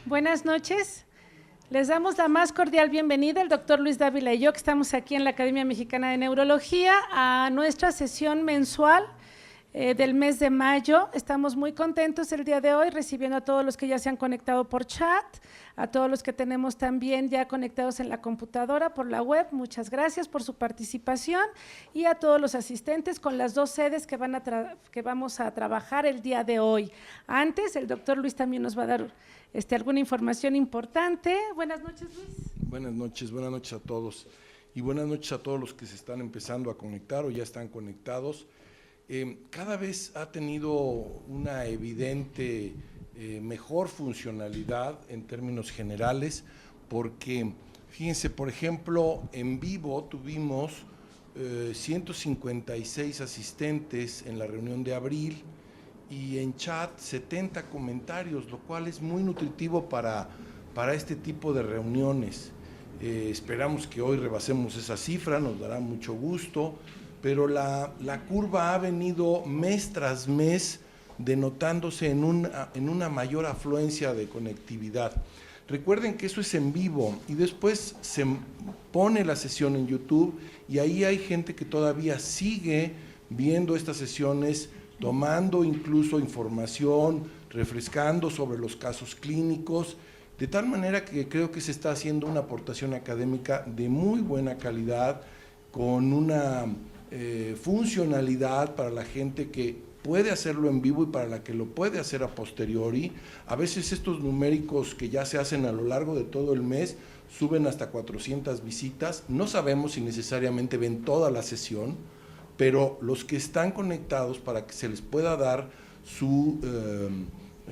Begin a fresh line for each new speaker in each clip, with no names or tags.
Buenas noches. Les damos la más cordial bienvenida, el doctor Luis Dávila y yo, que estamos aquí en la Academia Mexicana de Neurología, a nuestra sesión mensual del mes de mayo. Estamos muy contentos el día de hoy, recibiendo a todos los que ya se han conectado por chat, a todos los que tenemos también ya conectados en la computadora, por la web. Muchas gracias por su participación y a todos los asistentes con las dos sedes que vamos a trabajar el día de hoy. Antes, el doctor Luis también nos va a dar alguna información importante. Buenas noches, Luis.
Buenas noches a todos y buenas noches a todos los que se están empezando a conectar o ya están conectados. Cada vez ha tenido una evidente mejor funcionalidad en términos generales, porque fíjense, por ejemplo, en vivo tuvimos 156 asistentes en la reunión de abril, y en chat 70 comentarios, lo cual es muy nutritivo para este tipo de reuniones. Esperamos que hoy rebasemos esa cifra, nos dará mucho gusto, pero la curva ha venido mes tras mes denotándose en una mayor afluencia de conectividad. Recuerden que eso es en vivo y después se pone la sesión en YouTube y ahí hay gente que todavía sigue viendo estas sesiones, tomando incluso información, refrescando sobre los casos clínicos, de tal manera que creo que se está haciendo una aportación académica de muy buena calidad, con una funcionalidad para la gente que puede hacerlo en vivo y para la que lo puede hacer a posteriori. A veces estos numéricos que ya se hacen a lo largo de todo el mes suben hasta 400 visitas, no sabemos si necesariamente ven toda la sesión, pero los que están conectados, para que se les pueda dar su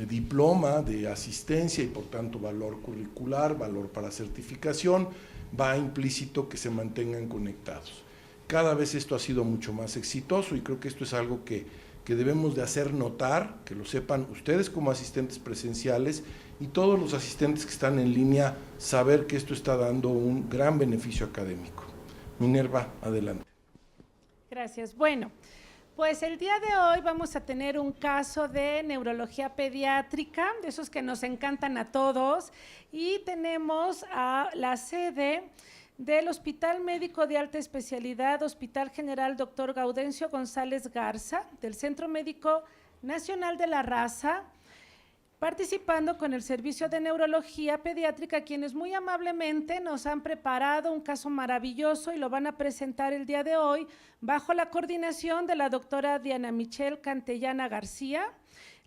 diploma de asistencia y por tanto valor curricular, valor para certificación, va implícito que se mantengan conectados. Cada vez esto ha sido mucho más exitoso y creo que esto es algo que debemos de hacer notar, que lo sepan ustedes como asistentes presenciales y todos los asistentes que están en línea, saber que esto está dando un gran beneficio académico. Minerva, adelante.
Gracias. Bueno, pues el día de hoy vamos a tener un caso de neurología pediátrica, de esos que nos encantan a todos, y tenemos a la sede del Hospital Médico de Alta Especialidad, Hospital General Dr. Gaudencio González Garza, del Centro Médico Nacional de la Raza, participando con el Servicio de Neurología Pediátrica, quienes muy amablemente nos han preparado un caso maravilloso y lo van a presentar el día de hoy bajo la coordinación de la doctora Diana Michelle Cantellana García,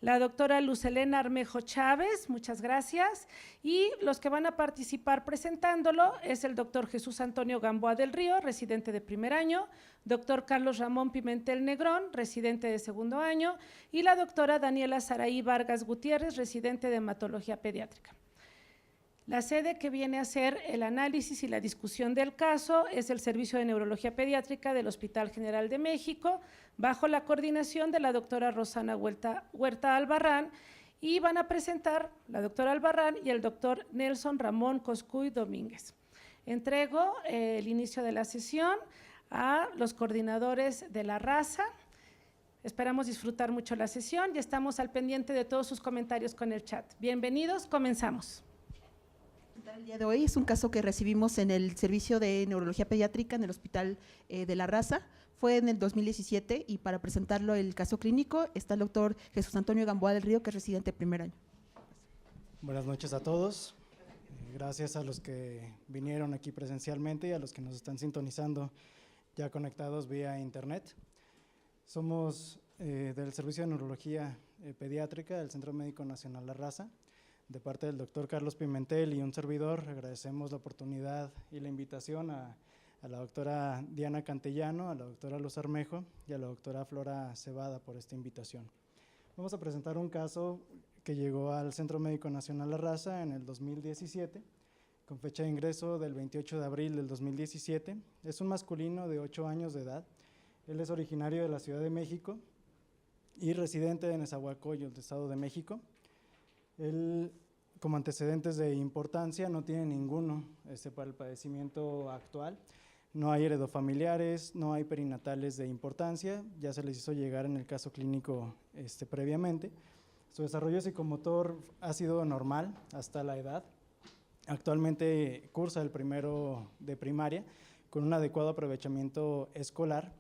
la doctora Luz Helena Armejo Chávez, muchas gracias, y los que van a participar presentándolo es el doctor Jesús Antonio Gamboa del Río, residente de primer año, doctor Carlos Ramón Pimentel Negrón, residente de segundo año, y la doctora Daniela Saraí Vargas Gutiérrez, residente de hematología pediátrica. La sede que viene a hacer el análisis y la discusión del caso es el Servicio de Neurología Pediátrica del Hospital General de México, bajo la coordinación de la doctora Rosana Huerta Albarrán, y van a presentar la doctora Albarrán y el doctor Nelson Ramón Coscuy Domínguez. Entrego el inicio de la sesión a los coordinadores de la raza. Esperamos disfrutar mucho la sesión y estamos al pendiente de todos sus comentarios con el chat. Bienvenidos, comenzamos.
El día de hoy es un caso que recibimos en el Servicio de Neurología Pediátrica en el Hospital de la Raza. Fue en el 2017 y para presentarlo el caso clínico está el doctor Jesús Antonio Gamboa del Río, que es residente de primer año.
Buenas noches a todos. Gracias a los que vinieron aquí presencialmente y a los que nos están sintonizando ya conectados vía internet. Somos del Servicio de Neurología Pediátrica del Centro Médico Nacional La Raza. De parte del doctor Carlos Pimentel y un servidor, agradecemos la oportunidad y la invitación a la doctora Diana Cantellano, a la doctora Luz Armejo y a la doctora Flora Cebada por esta invitación. Vamos a presentar un caso que llegó al Centro Médico Nacional La Raza en el 2017, con fecha de ingreso del 28 de abril del 2017. Es un masculino de 8 años de edad. Él es originario de la Ciudad de México y residente de Nezahualcóyotl, del Estado de México. Él, como antecedentes de importancia, no tiene ninguno para el padecimiento actual. No hay heredofamiliares, no hay perinatales de importancia, ya se les hizo llegar en el caso clínico previamente, Su desarrollo psicomotor ha sido normal hasta la edad. Actualmente cursa el primero de primaria con un adecuado aprovechamiento escolar.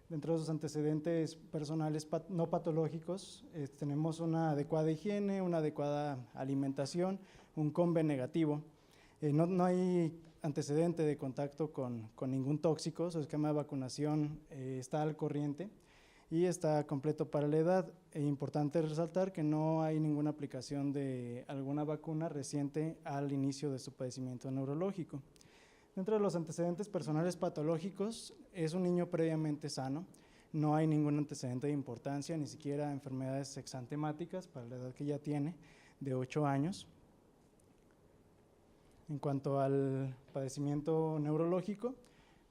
Dentro de sus antecedentes personales no patológicos, tenemos una adecuada higiene, una adecuada alimentación, un COMBE negativo. No hay antecedente de contacto con ningún tóxico, su esquema de vacunación está al corriente y está completo para la edad. Es importante resaltar que no hay ninguna aplicación de alguna vacuna reciente al inicio de su padecimiento neurológico. Dentro de los antecedentes personales patológicos, es un niño previamente sano, no hay ningún antecedente de importancia, ni siquiera enfermedades exantemáticas para la edad que ya tiene, de 8 años. En cuanto al padecimiento neurológico,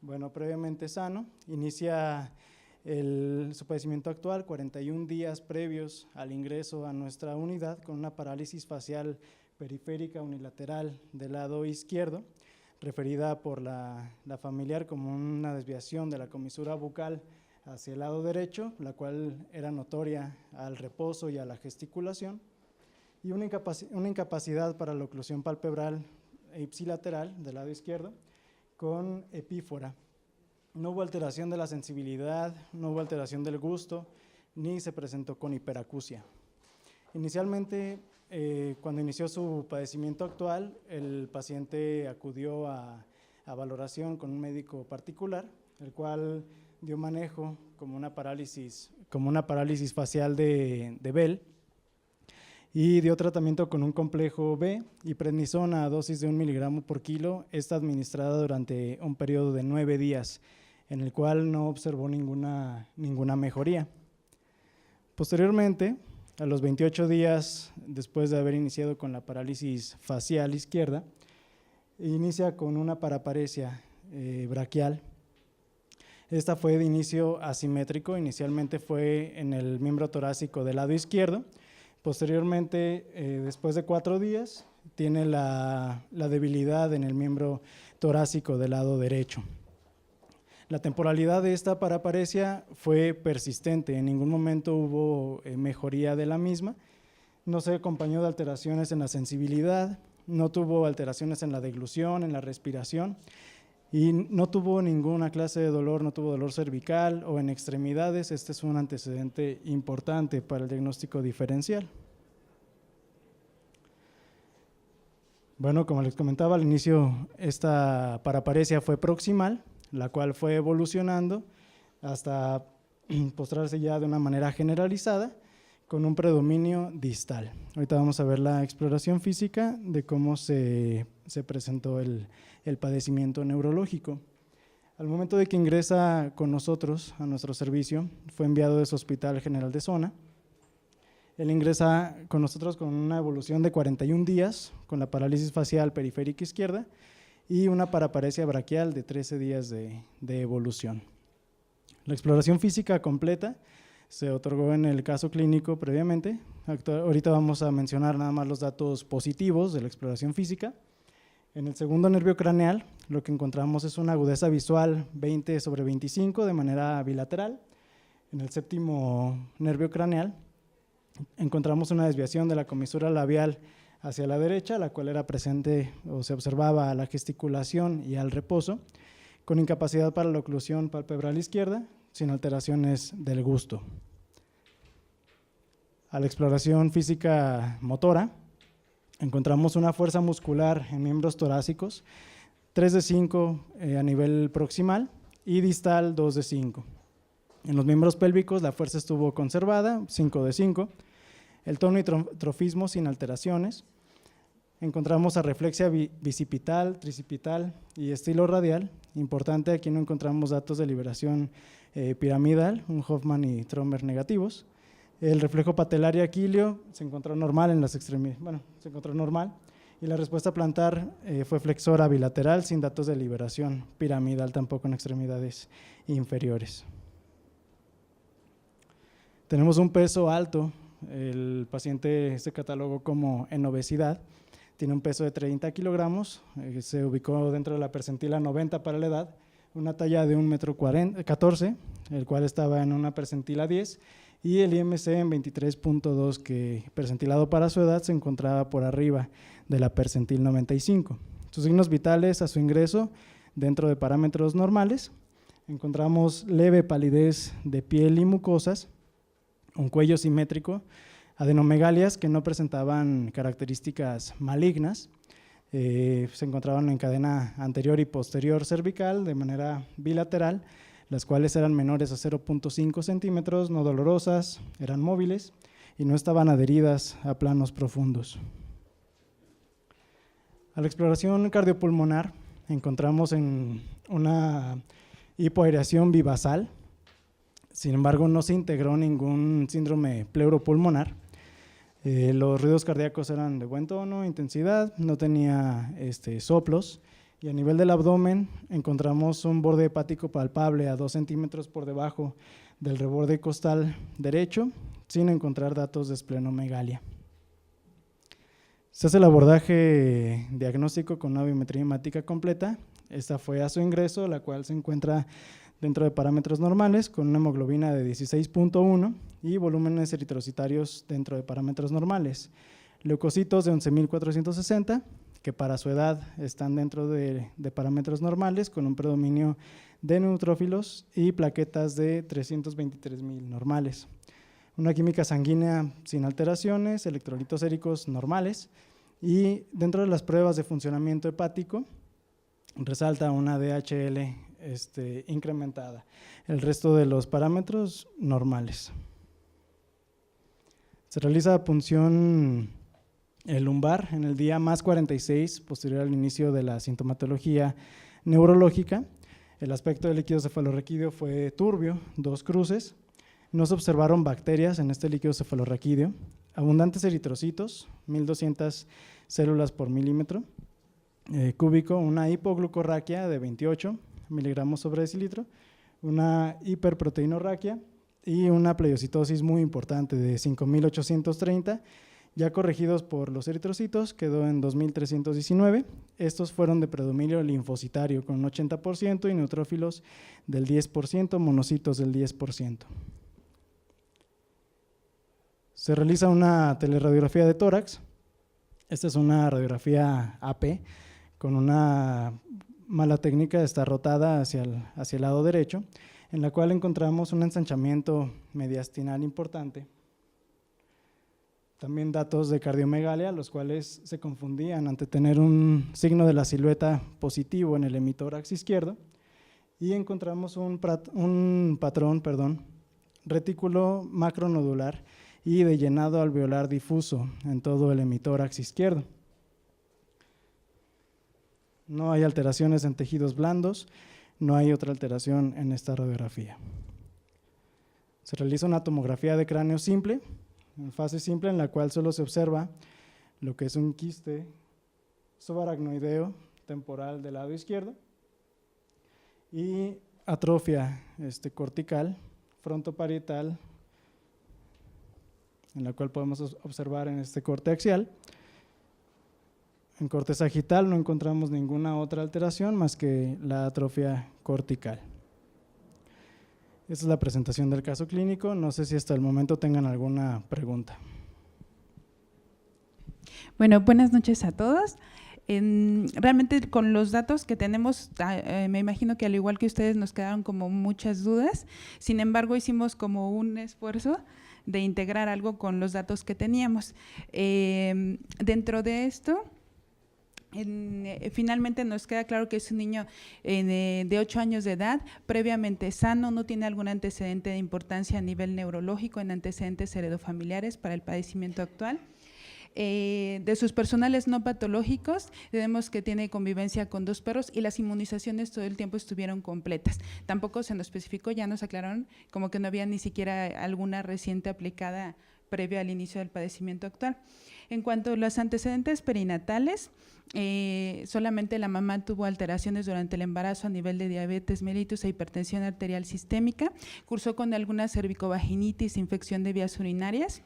bueno, previamente sano, inicia su padecimiento actual 41 días previos al ingreso a nuestra unidad con una parálisis facial periférica unilateral del lado izquierdo, referida por la familiar como una desviación de la comisura bucal hacia el lado derecho, la cual era notoria al reposo y a la gesticulación, y una incapacidad para la oclusión palpebral ipsilateral del lado izquierdo con epífora. No hubo alteración de la sensibilidad, no hubo alteración del gusto, ni se presentó con hiperacusia. Inicialmente, cuando inició su padecimiento actual, el paciente acudió a valoración con un médico particular, el cual dio manejo como una parálisis facial de Bell, y dio tratamiento con un complejo B y prednisona a dosis de 1 miligramo por kilo, esta administrada durante un periodo de 9 días, en el cual no observó ninguna mejoría. Posteriormente, a los 28 días después de haber iniciado con la parálisis facial izquierda, inicia con una paraparesia braquial. Esta fue de inicio asimétrico, inicialmente fue en el miembro torácico del lado izquierdo. Posteriormente, después de 4 días, tiene la debilidad en el miembro torácico del lado derecho. La temporalidad de esta paraparesia fue persistente, en ningún momento hubo mejoría de la misma, no se acompañó de alteraciones en la sensibilidad, no tuvo alteraciones en la deglución, en la respiración, y no tuvo ninguna clase de dolor, no tuvo dolor cervical o en extremidades. Este es un antecedente importante para el diagnóstico diferencial. Bueno, como les comentaba al inicio, esta paraparesia fue proximal, la cual fue evolucionando hasta postrarse ya de una manera generalizada con un predominio distal. Ahorita vamos a ver la exploración física de cómo se presentó el padecimiento neurológico. Al momento de que ingresa con nosotros a nuestro servicio, fue enviado de su Hospital General de Zona. Él ingresa con nosotros con una evolución de 41 días, con la parálisis facial periférica izquierda y una paraparesia braquial de 13 días de evolución. La exploración física completa se otorgó en el caso clínico previamente. Ahorita vamos a mencionar nada más los datos positivos de la exploración física. En el segundo nervio craneal, lo que encontramos es una agudeza visual 20/25 de manera bilateral. En el séptimo nervio craneal, encontramos una desviación de la comisura labial hacia la derecha, la cual era presente o se observaba a la gesticulación y al reposo, con incapacidad para la oclusión palpebral izquierda, sin alteraciones del gusto. A la exploración física motora, encontramos una fuerza muscular en miembros torácicos, 3/5 a nivel proximal y distal 2/5. En los miembros pélvicos la fuerza estuvo conservada, 5/5. El tono y trofismo sin alteraciones. Encontramos arreflexia bicipital, tricipital y estilo radial. Importante, aquí no encontramos datos de liberación piramidal, un Hoffman y Trommer negativos. El reflejo patelar y aquileo se encontró normal en las extremidades, se encontró normal. Y la respuesta plantar fue flexora bilateral sin datos de liberación piramidal tampoco en extremidades inferiores. Tenemos un peso alto, el paciente se catalogó como en obesidad, tiene un peso de 30 kilogramos, se ubicó dentro de la percentila 90 para la edad, una talla de 1,14 m, el cual estaba en una percentila 10, y el IMC en 23.2, que percentilado para su edad se encontraba por arriba de la percentil 95. Sus signos vitales a su ingreso dentro de parámetros normales, encontramos leve palidez de piel y mucosas, un cuello simétrico, adenomegalias que no presentaban características malignas, se encontraban en cadena anterior y posterior cervical de manera bilateral, las cuales eran menores a 0.5 centímetros, no dolorosas, eran móviles y no estaban adheridas a planos profundos. A la exploración cardiopulmonar encontramos en una hipoareación bivasal, sin embargo no se integró ningún síndrome pleuropulmonar. Los ruidos cardíacos eran de buen tono, intensidad, no tenía soplos, y a nivel del abdomen encontramos un borde hepático palpable a 2 centímetros por debajo del reborde costal derecho, sin encontrar datos de esplenomegalia. Se hace el abordaje diagnóstico con una biometría hemática completa. Esta fue a su ingreso, la cual se encuentra dentro de parámetros normales, con una hemoglobina de 16.1 y volúmenes eritrocitarios dentro de parámetros normales. Leucocitos de 11.460, que para su edad están dentro de parámetros normales, con un predominio de neutrófilos, y plaquetas de 323.000 normales. Una química sanguínea sin alteraciones, electrolitos séricos normales, y dentro de las pruebas de funcionamiento hepático resalta una DHL incrementada. El resto de los parámetros normales. Se realiza punción lumbar en el día más 46, posterior al inicio de la sintomatología neurológica. El aspecto del líquido cefalorraquídeo fue turbio, 2 cruces. No se observaron bacterias en este líquido cefalorraquídeo. Abundantes eritrocitos, 1200 células por milímetro cúbico, una hipoglucorraquia de 28 miligramos sobre decilitro, una hiperproteinorraquia y una pleiocitosis muy importante de 5830, ya corregidos por los eritrocitos, quedó en 2319. Estos fueron de predominio linfocitario con un 80% y neutrófilos del 10%, monocitos del 10%. Se realiza una teleradiografía de tórax. Esta es una radiografía AP con una mala técnica, está rotada hacia el lado derecho, en la cual encontramos un ensanchamiento mediastinal importante. También datos de cardiomegalia, los cuales se confundían ante tener un signo de la silueta positivo en el hemitórax izquierdo, y encontramos un patrón retículo macronodular y de llenado alveolar difuso en todo el hemitórax izquierdo. No hay alteraciones en tejidos blandos, no hay otra alteración en esta radiografía. Se realiza una tomografía de cráneo simple, en fase simple, en la cual solo se observa lo que es un quiste subaracnoideo temporal del lado izquierdo y atrofia cortical, frontoparietal, en la cual podemos observar en este corte axial. En corte sagital no encontramos ninguna otra alteración más que la atrofia cortical. Esta es la presentación del caso clínico. No sé si hasta el momento tengan alguna pregunta.
Bueno, buenas noches a todos. Realmente con los datos que tenemos, me imagino que al igual que ustedes nos quedaron como muchas dudas. Sin embargo, hicimos como un esfuerzo de integrar algo con los datos que teníamos. Dentro de esto, finalmente nos queda claro que es un niño de 8 años de edad, previamente sano, no tiene algún antecedente de importancia a nivel neurológico en antecedentes heredofamiliares para el padecimiento actual. De sus personales no patológicos, vemos que tiene convivencia con 2 perros y las inmunizaciones todo el tiempo estuvieron completas. Tampoco se nos especificó, ya nos aclararon como que no había ni siquiera alguna reciente aplicada previo al inicio del padecimiento actual. En cuanto a los antecedentes perinatales, solamente la mamá tuvo alteraciones durante el embarazo a nivel de diabetes mellitus e hipertensión arterial sistémica, cursó con alguna cervicovaginitis, infección de vías urinarias.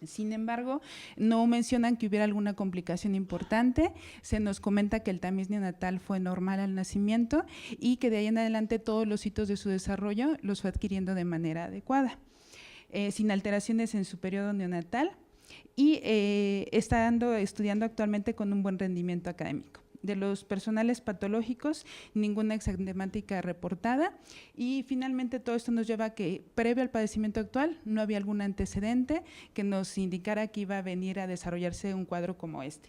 Sin embargo, no mencionan que hubiera alguna complicación importante. Se nos comenta que el tamiz neonatal fue normal al nacimiento y que de ahí en adelante todos los hitos de su desarrollo los fue adquiriendo de manera adecuada. sin alteraciones en su periodo neonatal y está estudiando actualmente con un buen rendimiento académico. De los personales patológicos, ninguna exantemática reportada y finalmente todo esto nos lleva a que previo al padecimiento actual no había algún antecedente que nos indicara que iba a venir a desarrollarse un cuadro como este.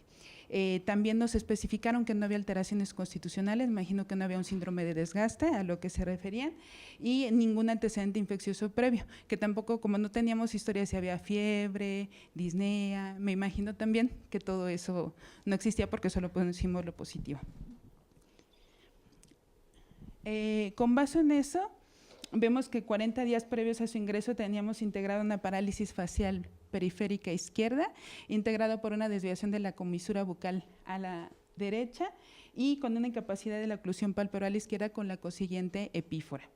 También nos especificaron que no había alteraciones constitucionales, imagino que no había un síndrome de desgaste a lo que se referían y ningún antecedente infeccioso previo, que tampoco, como no teníamos historia si había fiebre, disnea, me imagino también que todo eso no existía porque solo pusimos lo positivo. Con base en eso, vemos que 40 días previos a su ingreso teníamos integrado una parálisis facial periférica izquierda, integrado por una desviación de la comisura bucal a la derecha y con una incapacidad de la oclusión palpeoral izquierda con la consiguiente epífora.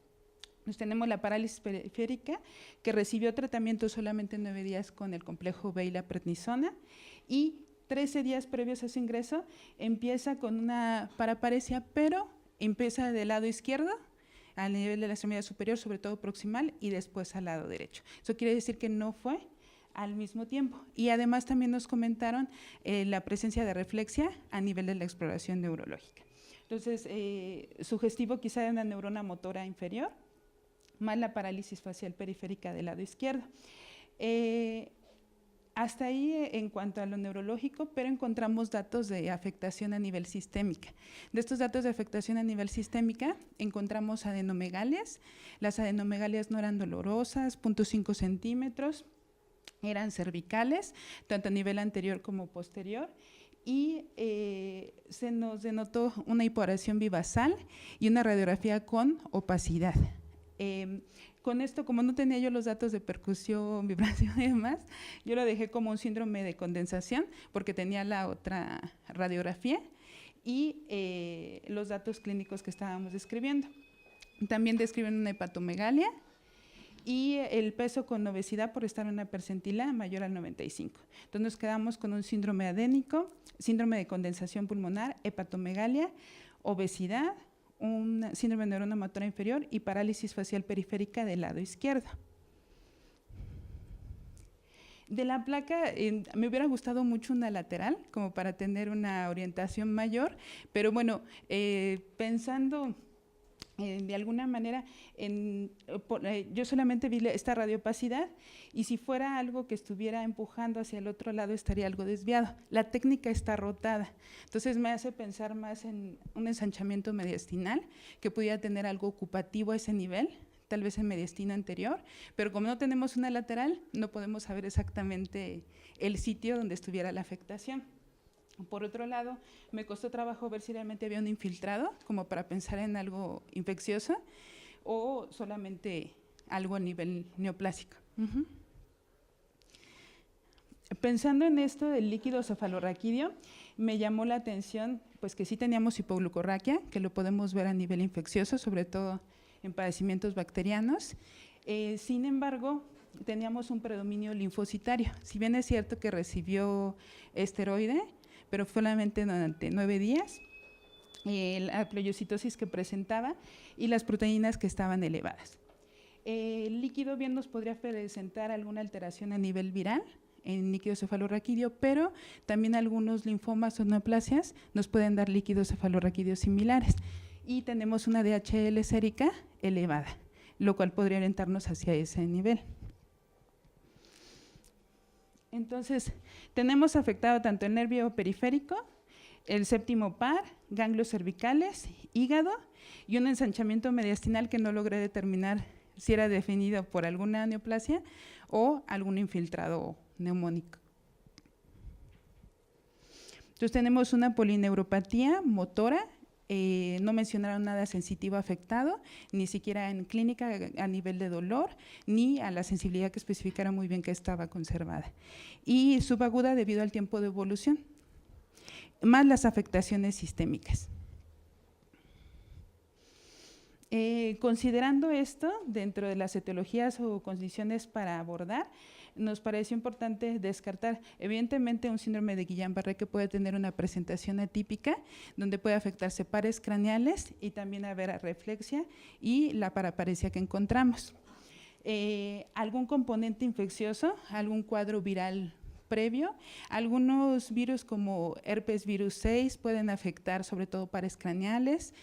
Nos tenemos la parálisis periférica que recibió tratamiento solamente 9 días con el complejo B y la prednisona y 13 días previos a su ingreso empieza con una paraparesia, pero empieza del lado izquierdo al nivel de la extremidad superior, sobre todo proximal, y después al lado derecho. Eso quiere decir que no fue al mismo tiempo. Y además también nos comentaron la presencia de reflexia a nivel de la exploración neurológica. Entonces, sugestivo quizá de una neurona motora inferior, más la parálisis facial periférica del lado izquierdo. Hasta ahí en cuanto a lo neurológico, pero encontramos datos de afectación a nivel sistémica. De estos datos de afectación a nivel sistémica, encontramos adenomegalias. Las adenomegalias no eran dolorosas, 0.5 centímetros, eran cervicales, tanto a nivel anterior como posterior, y se nos denotó una hipoaresia bivasal y una radiografía con opacidad. Con esto, como no tenía yo los datos de percusión, vibración y demás, yo lo dejé como un síndrome de condensación porque tenía la otra radiografía y los datos clínicos que estábamos describiendo. También describen una hepatomegalia y el peso con obesidad por estar en una percentila mayor al 95. Entonces nos quedamos con un síndrome adénico, síndrome de condensación pulmonar, hepatomegalia, obesidad, un síndrome de neurona motora inferior y parálisis facial periférica del lado izquierdo. De la placa, me hubiera gustado mucho una lateral, como para tener una orientación mayor, pero bueno, pensando de alguna manera, yo solamente vi esta radiopacidad y si fuera algo que estuviera empujando hacia el otro lado estaría algo desviado. La técnica está rotada, entonces me hace pensar más en un ensanchamiento mediastinal que pudiera tener algo ocupativo a ese nivel, tal vez en mediastino anterior, pero como no tenemos una lateral, no podemos saber exactamente el sitio donde estuviera la afectación. Por otro lado, me costó trabajo ver si realmente había un infiltrado, como para pensar en algo infeccioso, o solamente algo a nivel neoplásico. Pensando en esto del líquido cefalorraquídeo, me llamó la atención pues que sí teníamos hipoglucorraquia, que lo podemos ver a nivel infeccioso, sobre todo en padecimientos bacterianos. Sin embargo, teníamos un predominio linfocitario. Si bien es cierto que recibió esteroide, pero solamente durante 9 días, la plebiocitosis que presentaba y las proteínas que estaban elevadas. El líquido bien nos podría presentar alguna alteración a nivel viral en líquido cefalorraquídeo, pero también algunos linfomas o neoplasias nos pueden dar líquidos cefalorraquídeos similares. Y tenemos una DHL sérica elevada, lo cual podría orientarnos hacia ese nivel. Entonces, tenemos afectado tanto el nervio periférico, el séptimo par, ganglios cervicales, hígado y un ensanchamiento mediastinal que no logré determinar si era definido por alguna neoplasia o algún infiltrado neumónico. Entonces, tenemos una polineuropatía motora, no mencionaron nada sensitivo afectado, ni siquiera en clínica a nivel de dolor, ni a la sensibilidad que especificara muy bien que estaba conservada. Y subaguda debido al tiempo de evolución, más las afectaciones sistémicas. Considerando esto, dentro de las etiologías o condiciones para abordar, nos pareció importante descartar, evidentemente, un síndrome de Guillain-Barré que puede tener una presentación atípica, donde puede afectarse pares craneales y también haber reflexia y la paraparesia que encontramos. algún componente infeccioso, algún cuadro viral previo. Algunos virus como herpes virus 6 pueden afectar sobre todo pares craneales,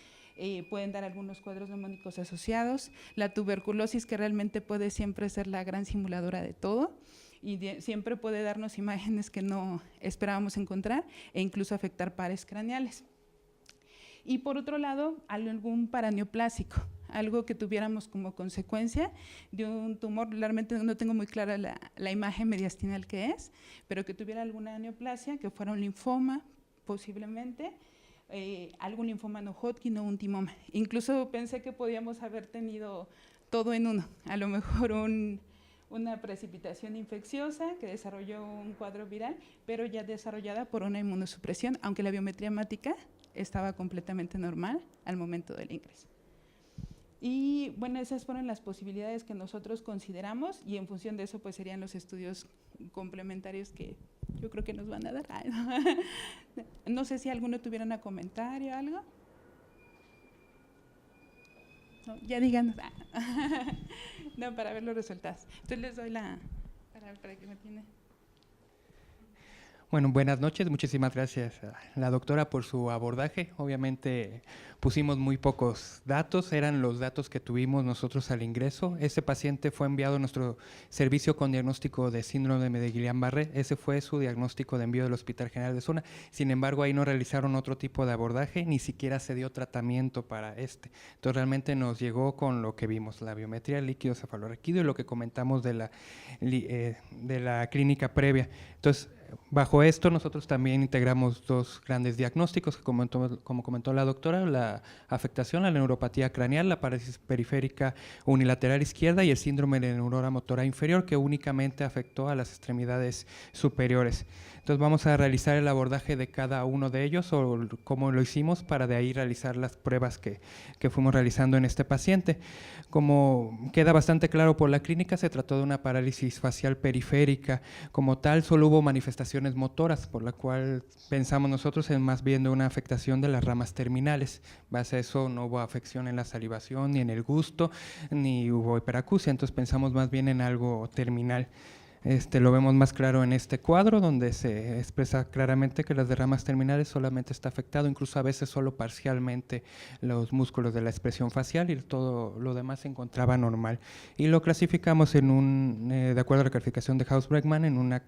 pueden dar algunos cuadros neumónicos asociados. La tuberculosis, que realmente puede siempre ser la gran simuladora de todo, y siempre puede darnos imágenes que no esperábamos encontrar e incluso afectar pares craneales. Y por otro lado, algún paraneoplásico, algo que tuviéramos como consecuencia de un tumor. Realmente no tengo muy clara la imagen mediastinal que es, pero que tuviera alguna neoplasia, que fuera un linfoma posiblemente, algún linfoma no Hodgkin o un timoma. Incluso pensé que podíamos haber tenido todo en uno, a lo mejor una precipitación infecciosa que desarrolló un cuadro viral, pero ya desarrollada por una inmunosupresión, aunque la biometría hemática estaba completamente normal al momento del ingreso. Y bueno, esas fueron las posibilidades que nosotros consideramos, y en función de eso pues serían los estudios complementarios que yo creo que nos van a dar. No sé si alguno tuviera un comentario o algo. No, ya díganos. No, para ver los resultados. Entonces les doy para que me tiene.
Bueno, buenas noches. Muchísimas gracias a la doctora por su abordaje. Obviamente pusimos muy pocos datos, eran los datos que tuvimos nosotros al ingreso. Ese paciente fue enviado a nuestro servicio con diagnóstico de síndrome de Guillain-Barré. Ese fue su diagnóstico de envío del Hospital General de Zona. Sin embargo, ahí no realizaron otro tipo de abordaje, ni siquiera se dio tratamiento para este. Entonces, realmente nos llegó con lo que vimos, la biometría líquido cefalorraquídeo y lo que comentamos de la clínica previa. Entonces, bajo esto nosotros también integramos dos grandes diagnósticos, como comentó la doctora, la afectación a la neuropatía craneal, la parálisis periférica unilateral izquierda y el síndrome de neurona motora inferior, que únicamente afectó a las extremidades superiores. Entonces vamos a realizar el abordaje de cada uno de ellos, o cómo lo hicimos, para de ahí realizar las pruebas que fuimos realizando en este paciente. Como queda bastante claro por la clínica, se trató de una parálisis facial periférica. Como tal, solo hubo manifestaciones motoras, por la cual pensamos nosotros en más bien de una afectación de las ramas terminales. Base a eso no hubo afección en la salivación, ni en el gusto, ni hubo hiperacusia, entonces pensamos más bien en algo terminal. Lo vemos más claro en este cuadro, donde se expresa claramente que las de ramas terminales solamente está afectado, incluso a veces solo parcialmente, los músculos de la expresión facial, y todo lo demás se encontraba normal. Y lo clasificamos de acuerdo a la calificación de Haus-Bregman, en una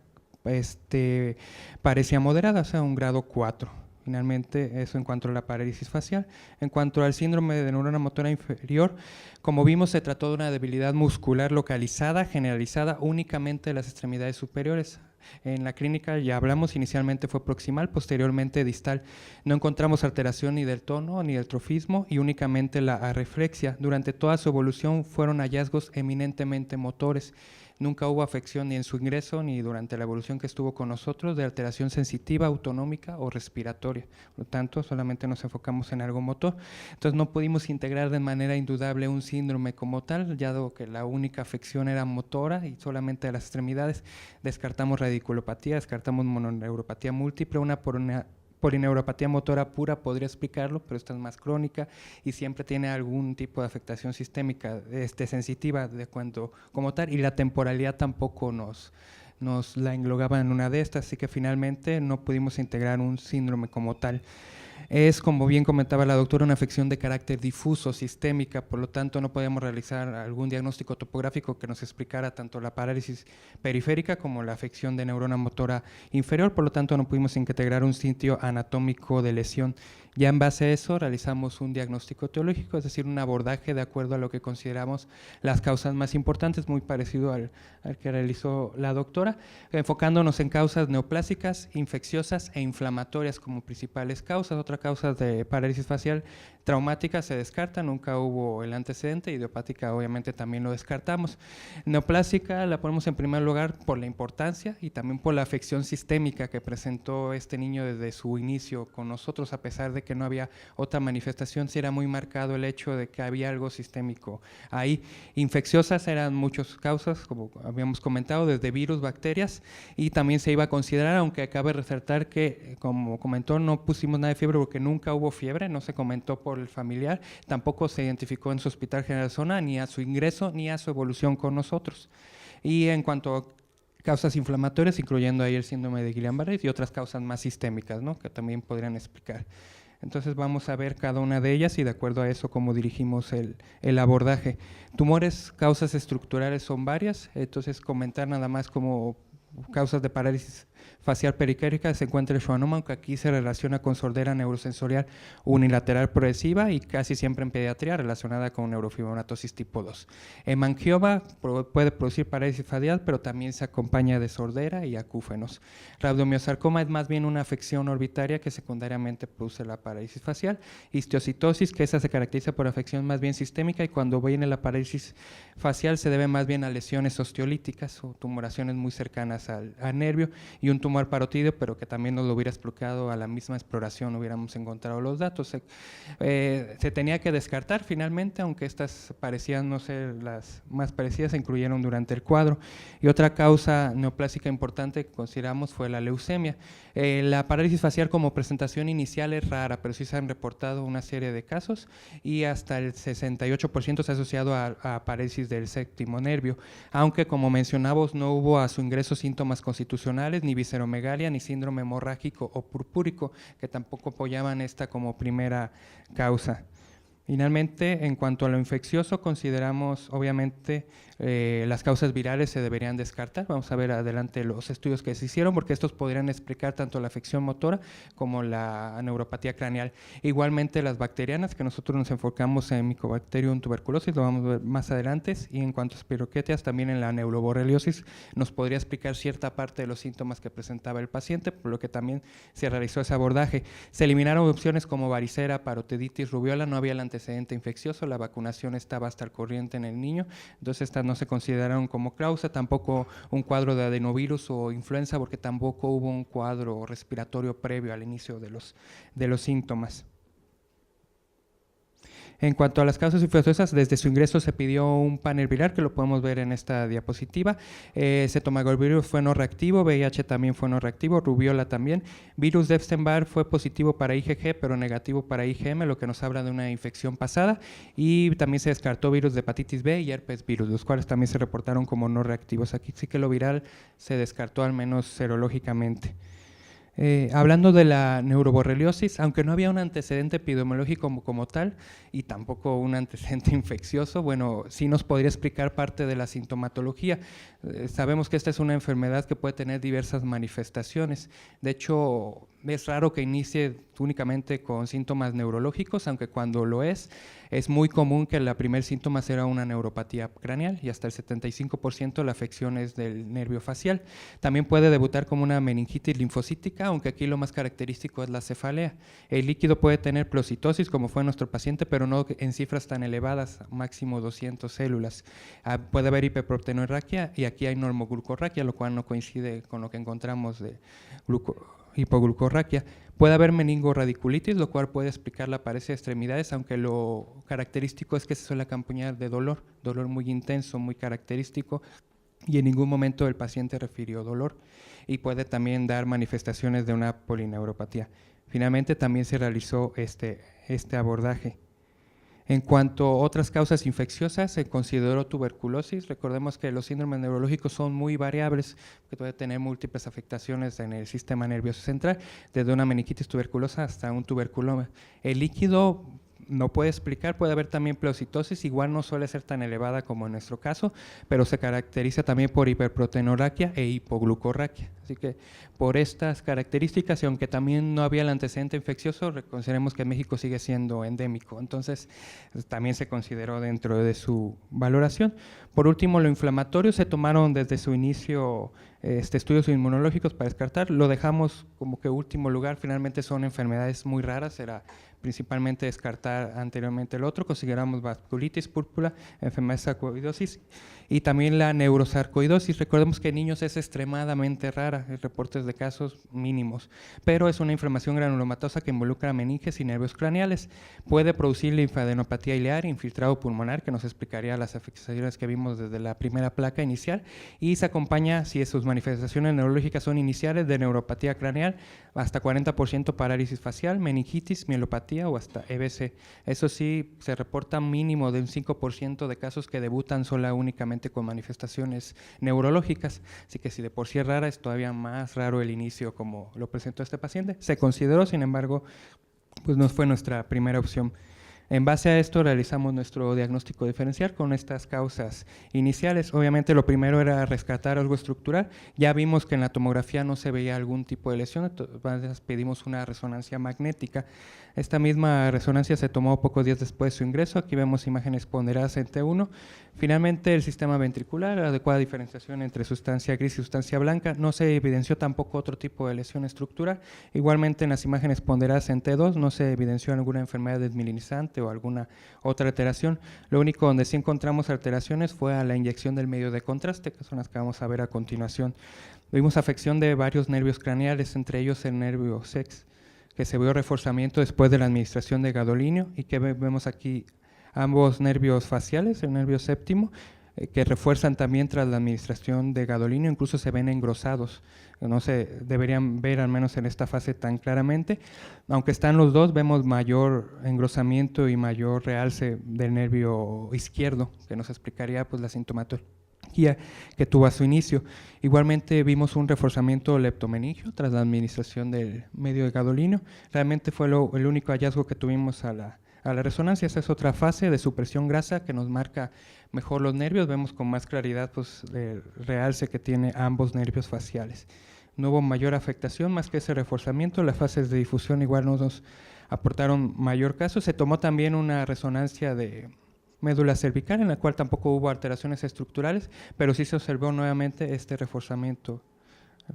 paresia moderada, o sea, un grado 4. Finalmente, eso en cuanto a la parálisis facial. En cuanto al síndrome de neurona motora inferior, como vimos, se trató de una debilidad muscular localizada, generalizada únicamente de las extremidades superiores. En la clínica ya hablamos, inicialmente fue proximal, posteriormente distal. No encontramos alteración ni del tono ni del trofismo, y únicamente la arreflexia. Durante toda su evolución fueron hallazgos eminentemente motores. Nunca hubo afección ni en su ingreso ni durante la evolución que estuvo con nosotros de alteración sensitiva, autonómica o respiratoria. Por lo tanto, solamente nos enfocamos en algo motor. Entonces, no pudimos integrar de manera indudable un síndrome como tal, ya dado que la única afección era motora y solamente de las extremidades. Descartamos radiculopatía, descartamos mononeuropatía múltiple, una polineuropatía motora pura podría explicarlo, pero esta es más crónica y siempre tiene algún tipo de afectación sistémica sensitiva de cuanto como tal, y la temporalidad tampoco nos la englobaba en una de estas, así que finalmente no pudimos integrar un síndrome como tal. Es, como bien comentaba la doctora, una afección de carácter difuso, sistémica, por lo tanto no podemos realizar algún diagnóstico topográfico que nos explicara tanto la parálisis periférica como la afección de neurona motora inferior, por lo tanto no pudimos integrar un sitio anatómico de lesión. Ya en base a eso realizamos un diagnóstico etiológico, es decir, un abordaje de acuerdo a lo que consideramos las causas más importantes, muy parecido al que realizó la doctora, enfocándonos en causas neoplásicas, infecciosas e inflamatorias como principales causas. Otra causa de parálisis facial traumática se descarta, nunca hubo el antecedente, idiopática obviamente también lo descartamos. Neoplásica la ponemos en primer lugar por la importancia y también por la afección sistémica que presentó este niño desde su inicio con nosotros, a pesar de que no había otra manifestación, sí era muy marcado el hecho de que había algo sistémico ahí. Infecciosas eran muchas causas, como habíamos comentado, desde virus, bacterias, y también se iba a considerar, aunque cabe resaltar que, como comentó, no pusimos nada de fiebre fiebre porque nunca hubo fiebre, no se comentó por el familiar, tampoco se identificó en su Hospital General Zona, ni a su ingreso, ni a su evolución con nosotros. Y en cuanto a causas inflamatorias, incluyendo ahí el síndrome de Guillain-Barré y otras causas más sistémicas, ¿no?, que también podrían explicar. Entonces vamos a ver cada una de ellas y de acuerdo a eso cómo dirigimos el abordaje. Tumores, causas estructurales son varias, entonces comentar nada más como causas de parálisis facial periférica se encuentra el schwannoma, aunque aquí se relaciona con sordera neurosensorial unilateral progresiva y casi siempre en pediatría relacionada con neurofibromatosis tipo 2. Hemangioma puede producir parálisis facial, pero también se acompaña de sordera y acúfenos. Rabdomiosarcoma es más bien una afección orbitaria que secundariamente produce la parálisis facial. Histiocitosis, que esa se caracteriza por afección más bien sistémica y cuando viene la parálisis facial se debe más bien a lesiones osteolíticas o tumoraciones muy cercanas al nervio y un tumor parotídeo, pero que también nos lo hubiera explicado a la misma exploración, hubiéramos encontrado los datos. Se tenía que descartar finalmente, aunque estas parecían no ser las más parecidas, se incluyeron durante el cuadro. Y otra causa neoplásica importante que consideramos fue la leucemia. La parálisis facial como presentación inicial es rara, pero sí se han reportado una serie de casos y hasta el 68% se ha asociado a parálisis del séptimo nervio, aunque como mencionamos no hubo a su ingreso síntomas constitucionales, ni visceromegalia, ni síndrome hemorrágico o purpúrico, que tampoco apoyaban esta como primera causa. Finalmente, en cuanto a lo infeccioso, consideramos obviamente las causas virales se deberían descartar. Vamos a ver adelante los estudios que se hicieron porque estos podrían explicar tanto la afección motora como la neuropatía craneal. Igualmente las bacterianas, que nosotros nos enfocamos en Mycobacterium tuberculosis, lo vamos a ver más adelante, y en cuanto a Spirochetes, también en la neuroborreliosis nos podría explicar cierta parte de los síntomas que presentaba el paciente, por lo que también se realizó ese abordaje. Se eliminaron opciones como varicela, parotiditis, rubiola, no había el antecedente infeccioso, la vacunación estaba hasta al corriente en el niño, entonces estas no se consideraron como causa, tampoco un cuadro de adenovirus o influenza, porque tampoco hubo un cuadro respiratorio previo al inicio de los síntomas. En cuanto a las causas infecciosas, desde su ingreso se pidió un panel viral, que lo podemos ver en esta diapositiva. Cetomegavirus fue no reactivo, VIH también fue no reactivo, rubiola también. Virus de Epstein-Barr fue positivo para IgG, pero negativo para IgM, lo que nos habla de una infección pasada. Y también se descartó virus de hepatitis B y herpes virus, los cuales también se reportaron como no reactivos. Aquí sí que lo viral se descartó al menos serológicamente. Hablando de la neuroborreliosis, aunque no había un antecedente epidemiológico como tal y tampoco un antecedente infeccioso, bueno, sí nos podría explicar parte de la sintomatología. Sabemos que esta es una enfermedad que puede tener diversas manifestaciones. De hecho, es raro que inicie únicamente con síntomas neurológicos, aunque cuando lo es muy común que el primer síntoma sea una neuropatía craneal y hasta el 75% la afección es del nervio facial. También puede debutar como una meningitis linfocítica, aunque aquí lo más característico es la cefalea. El líquido puede tener pleocitosis, como fue nuestro paciente, pero no en cifras tan elevadas, máximo 200 células. Puede haber hiperproteinorraquia y aquí hay normoglucorraquia, lo cual no coincide con lo que encontramos de hipoglucorraquia. Puede haber meningoradiculitis, lo cual puede explicar la paresia de extremidades, aunque lo característico es que se suele acompañar de dolor muy intenso, muy característico, y en ningún momento el paciente refirió dolor, y puede también dar manifestaciones de una polineuropatía. Finalmente también se realizó este abordaje. En cuanto a otras causas infecciosas, se consideró tuberculosis. Recordemos que los síndromes neurológicos son muy variables, que puede tener múltiples afectaciones en el sistema nervioso central, desde una meningitis tuberculosa hasta un tuberculoma. El líquido no puede explicar, puede haber también pleocitosis, igual no suele ser tan elevada como en nuestro caso, pero se caracteriza también por hiperproteinorraquia e hipoglucorraquia. Así que por estas características, y aunque también no había el antecedente infeccioso, consideremos que México sigue siendo endémico, entonces también se consideró dentro de su valoración. Por último, lo inflamatorio, se tomaron desde su inicio estudios inmunológicos para descartar, lo dejamos como que último lugar, finalmente son enfermedades muy raras, era principalmente descartar anteriormente el otro, consideramos vasculitis púrpura, enfermedad de sarcoidosis y también la neurosarcoidosis. Recordemos que en niños es extremadamente rara, hay reportes de casos mínimos, pero es una inflamación granulomatosa que involucra meninges y nervios craneales. Puede producir linfadenopatía ilear, infiltrado pulmonar, que nos explicaría las afecciones que vimos desde la primera placa inicial, y se acompaña, si sus manifestaciones neurológicas son iniciales de neuropatía craneal, hasta 40% parálisis facial, meningitis, mielopatía o hasta EBC. Eso sí, se reporta mínimo de un 5% de casos que debutan sola únicamente con manifestaciones neurológicas, así que si de por sí es rara, es todavía más raro el inicio como lo presentó este paciente. Se consideró, sin embargo, pues no fue nuestra primera opción. En base a esto realizamos nuestro diagnóstico diferencial con estas causas iniciales. Obviamente lo primero era rescatar algo estructural. Ya vimos que en la tomografía no se veía algún tipo de lesión, entonces pedimos una resonancia magnética. Esta misma resonancia se tomó pocos días después de su ingreso. Aquí vemos imágenes ponderadas en T1. Finalmente el sistema ventricular, adecuada diferenciación entre sustancia gris y sustancia blanca. No se evidenció tampoco otro tipo de lesión estructural. Igualmente en las imágenes ponderadas en T2 no se evidenció alguna enfermedad desmielinizante o alguna otra alteración. Lo único donde sí encontramos alteraciones fue a la inyección del medio de contraste, que son las que vamos a ver a continuación. Vimos afección de varios nervios craneales, entre ellos el nervio sex, que se vio reforzamiento después de la administración de gadolinio, y que vemos aquí ambos nervios faciales, el nervio séptimo, que refuerzan también tras la administración de gadolinio, incluso se ven engrosados, no se deberían ver al menos en esta fase tan claramente. Aunque están los dos, vemos mayor engrosamiento y mayor realce del nervio izquierdo, que nos explicaría pues la sintomatología que tuvo a su inicio. Igualmente vimos un reforzamiento leptomeningio tras la administración del medio de gadolinio. Realmente fue el único hallazgo que tuvimos a la resonancia. Esa es otra fase de supresión grasa que nos marca mejor los nervios. Vemos con más claridad pues, el realce que tiene ambos nervios faciales. No hubo mayor afectación más que ese reforzamiento. Las fases de difusión igual no nos aportaron mayor caso. Se tomó también una resonancia de médula cervical, en la cual tampoco hubo alteraciones estructurales, pero sí se observó nuevamente este reforzamiento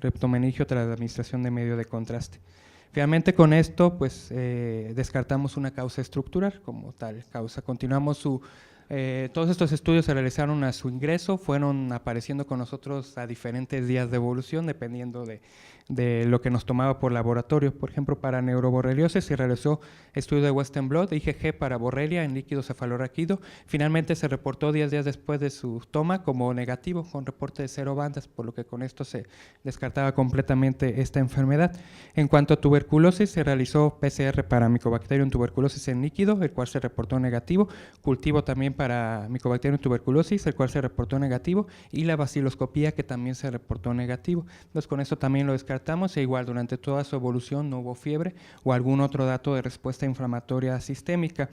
leptomeningio tras la administración de medio de contraste. Finalmente con esto pues descartamos una causa estructural como tal causa. Continuamos todos estos estudios se realizaron a su ingreso, fueron apareciendo con nosotros a diferentes días de evolución dependiendo de lo que nos tomaba por laboratorio. Por ejemplo, para neuroborreliosis se realizó estudio de Western blot, IgG para borrelia en líquido cefalorraquídeo. Finalmente se reportó 10 días después de su toma como negativo, con reporte de 0 bandas, por lo que con esto se descartaba completamente esta enfermedad. En cuanto a tuberculosis, se realizó PCR para Mycobacterium tuberculosis en líquido, el cual se reportó negativo, cultivo también para Mycobacterium tuberculosis, el cual se reportó negativo, y la baciloscopía, que también se reportó negativo. Entonces con esto también lo descartamos, e igual durante toda su evolución no hubo fiebre o algún otro dato de respuesta inflamatoria sistémica.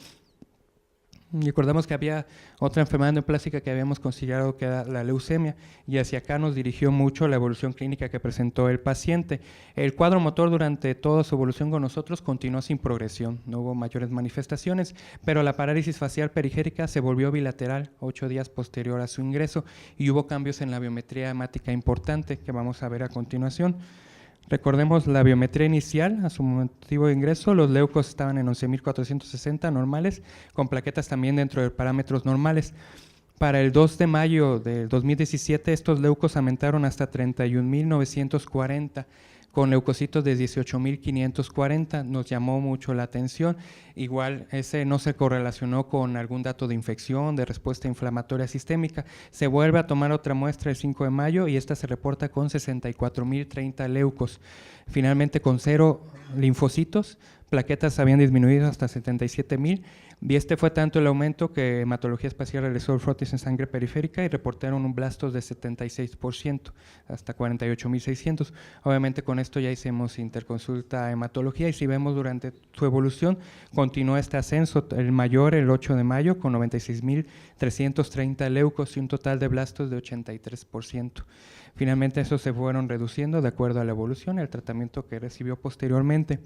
Recordamos que había otra enfermedad neoplástica que habíamos considerado que era la leucemia, y hacia acá nos dirigió mucho la evolución clínica que presentó el paciente. El cuadro motor durante toda su evolución con nosotros continuó sin progresión, no hubo mayores manifestaciones, pero la parálisis facial periférica se volvió bilateral 8 días posterior a su ingreso, y hubo cambios en la biometría hemática importante que vamos a ver a continuación. Recordemos la biometría inicial a su motivo de ingreso. Los leucos estaban en 11.460 normales, con plaquetas también dentro de parámetros normales. Para el 2 de mayo del 2017 estos leucos aumentaron hasta 31.940, con leucocitos de 18.540, nos llamó mucho la atención. Igual ese no se correlacionó con algún dato de infección, de respuesta inflamatoria sistémica. Se vuelve a tomar otra muestra el 5 de mayo y esta se reporta con 64.030 leucos. Finalmente con 0 linfocitos, plaquetas habían disminuido hasta 77.000, y este fue tanto el aumento que Hematología Espacial realizó el frotis en sangre periférica y reportaron un blastos de 76%, hasta 48.600. Obviamente con esto ya hicimos interconsulta a hematología, y si vemos durante su evolución continuó este ascenso, el mayor el 8 de mayo con 96.330 leucos y un total de blastos de 83%. Finalmente esos se fueron reduciendo de acuerdo a la evolución y el tratamiento que recibió posteriormente.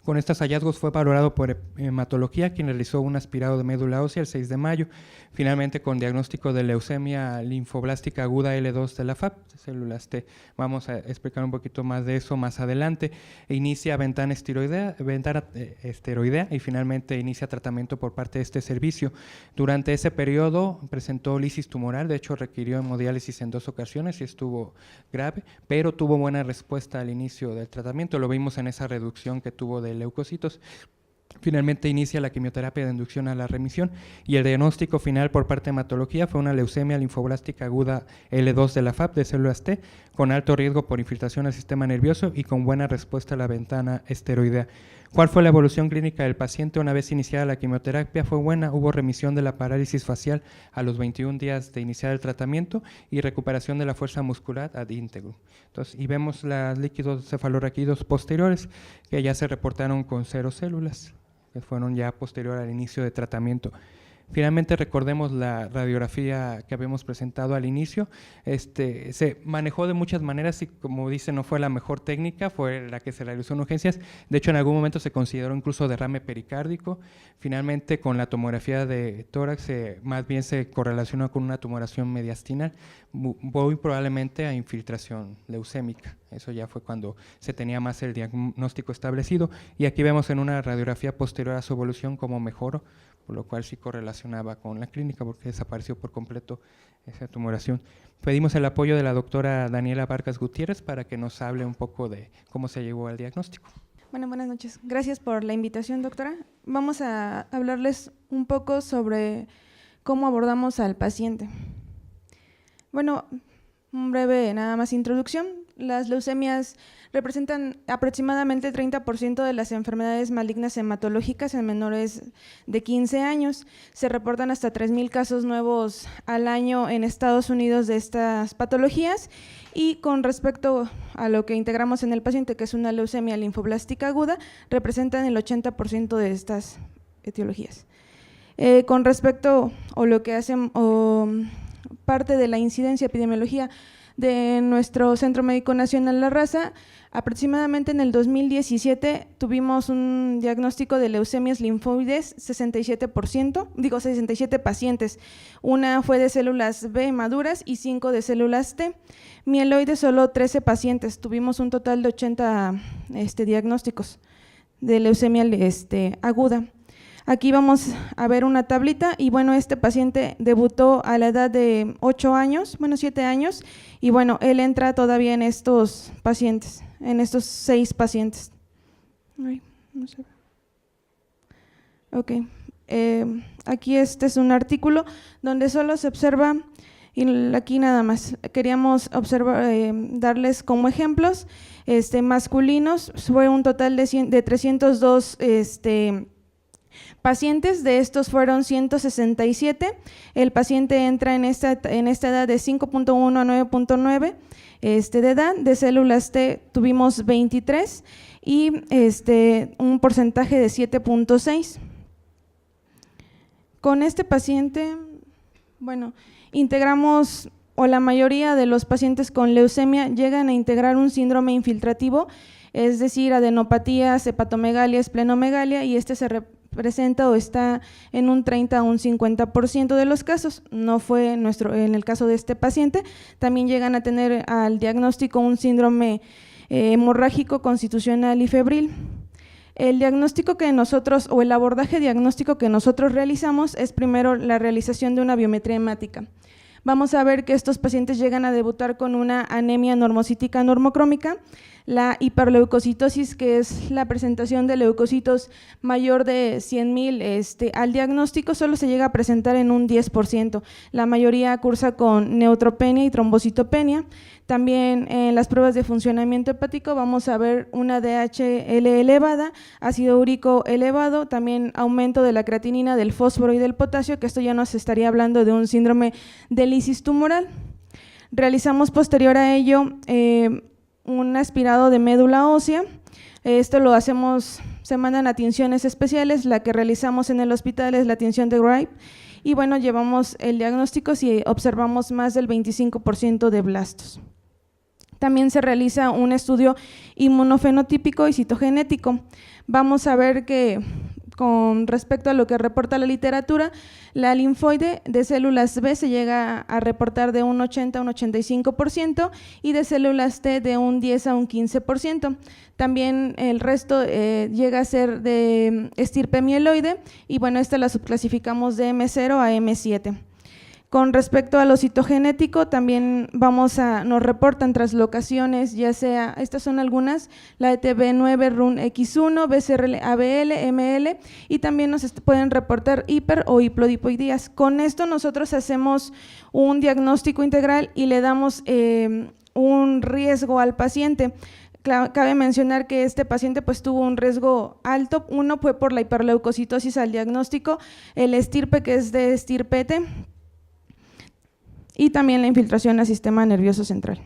Con estos hallazgos fue valorado por hematología, quien realizó un aspirado de médula ósea el 6 de mayo. Finalmente, con diagnóstico de leucemia linfoblástica aguda L2 de la FAP, células T. Vamos a explicar un poquito más de eso más adelante. Inicia ventana esteroidea y finalmente inicia tratamiento por parte de este servicio. Durante ese periodo presentó lisis tumoral, de hecho requirió hemodiálisis en 2 ocasiones y estuvo grave, pero tuvo buena respuesta al inicio del tratamiento. Lo vimos en esa reducción que tuvo de leucocitos. Finalmente inicia la quimioterapia de inducción a la remisión y el diagnóstico final por parte de hematología fue una leucemia linfoblástica aguda L2 de la FAP de células T con alto riesgo por infiltración al sistema nervioso y con buena respuesta a la ventana esteroidea. ¿Cuál fue la evolución clínica del paciente una vez iniciada la quimioterapia? Fue buena, hubo remisión de la parálisis facial a los 21 días de iniciar el tratamiento y recuperación de la fuerza muscular ad integrum. Entonces, y vemos los líquidos cefalorraquídeos posteriores que ya se reportaron con 0 células, que fueron ya posterior al inicio de tratamiento. Finalmente, recordemos la radiografía que habíamos presentado al inicio. Se manejó de muchas maneras y, como dice, no fue la mejor técnica, fue la que se realizó en urgencias. De hecho, en algún momento se consideró incluso derrame pericárdico. Finalmente, con la tomografía de tórax, más bien se correlacionó con una tumoración mediastinal, muy probablemente a infiltración leucémica. Eso ya fue cuando se tenía más el diagnóstico establecido. Y aquí vemos en una radiografía posterior a su evolución cómo mejoró, por lo cual sí correlacionaba con la clínica porque desapareció por completo esa tumoración. Pedimos el apoyo de la doctora Daniela Vargas Gutiérrez para que nos hable un poco de cómo se llegó al diagnóstico.
Bueno, buenas noches. Gracias por la invitación, doctora. Vamos a hablarles un poco sobre cómo abordamos al paciente. Bueno, un breve nada más introducción. Las leucemias representan aproximadamente 30% de las enfermedades malignas hematológicas en menores de 15 años. Se reportan hasta 3,000 casos nuevos al año en Estados Unidos de estas patologías. Y con respecto a lo que integramos en el paciente, que es una leucemia linfoblástica aguda, representan el 80% de estas etiologías. Con respecto a lo que hacen parte de la incidencia epidemiología de nuestro Centro Médico Nacional La Raza, aproximadamente en el 2017 tuvimos un diagnóstico de leucemias linfoides, 67 pacientes. Una fue de células B maduras y 5 de células T. Mieloides, solo 13 pacientes. Tuvimos un total de 80 diagnósticos de leucemia aguda. Aquí vamos a ver una tablita y bueno, este paciente debutó a la edad de 7 años y bueno, él entra todavía en estos pacientes, en estos 6 pacientes. Ay, no sé. Ok, aquí este es un artículo donde solo se observa, y aquí nada más, queríamos observar, darles como ejemplos masculinos, fue un total de 302 pacientes, de estos fueron 167, el paciente entra en esta edad de 5.1 a 9.9 de edad, de células T tuvimos 23 y un porcentaje de 7.6. Con este paciente, bueno, integramos, o la mayoría de los pacientes con leucemia llegan a integrar un síndrome infiltrativo, es decir, adenopatías, hepatomegalia, esplenomegalia, y se presenta o está en un 30 a un 50% de los casos. No fue en el caso de este paciente. También llegan a tener al diagnóstico un síndrome hemorrágico constitucional y febril. El diagnóstico que nosotros, o el abordaje diagnóstico que nosotros realizamos es primero la realización de una biometría hemática. Vamos a ver que estos pacientes llegan a debutar con una anemia normocítica normocrómica, la hiperleucocitosis, que es la presentación de leucocitos mayor de 100,000 al diagnóstico, solo se llega a presentar en un 10%. La mayoría cursa con neutropenia y trombocitopenia. También en las pruebas de funcionamiento hepático vamos a ver una DHL elevada, ácido úrico elevado, también aumento de la creatinina, del fósforo y del potasio, que esto ya nos estaría hablando de un síndrome de lisis tumoral. Realizamos posterior a ello un aspirado de médula ósea. Esto lo hacemos, se mandan a tinciones especiales, la que realizamos en el hospital es la tinción de Gripe, y bueno, llevamos el diagnóstico si observamos más del 25% de blastos. También se realiza un estudio inmunofenotípico y citogenético. Vamos a ver que con respecto a lo que reporta la literatura, la linfoide de células B se llega a reportar de un 80 a un 85% y de células T de un 10 a un 15%. También el resto llega a ser de estirpe mieloide y bueno, esta la subclasificamos de M0 a M7. Con respecto a lo citogenético, también nos reportan translocaciones, ya sea, estas son algunas, la ETB9, RUNX1, BCR, ABL, ML, y también nos pueden reportar hiper o hiplodipoidías. Con esto nosotros hacemos un diagnóstico integral y le damos un riesgo al paciente. Cabe mencionar que este paciente pues tuvo un riesgo alto, uno fue por la hiperleucocitosis al diagnóstico, el estirpe que es de estirpete, y también la infiltración al sistema nervioso central.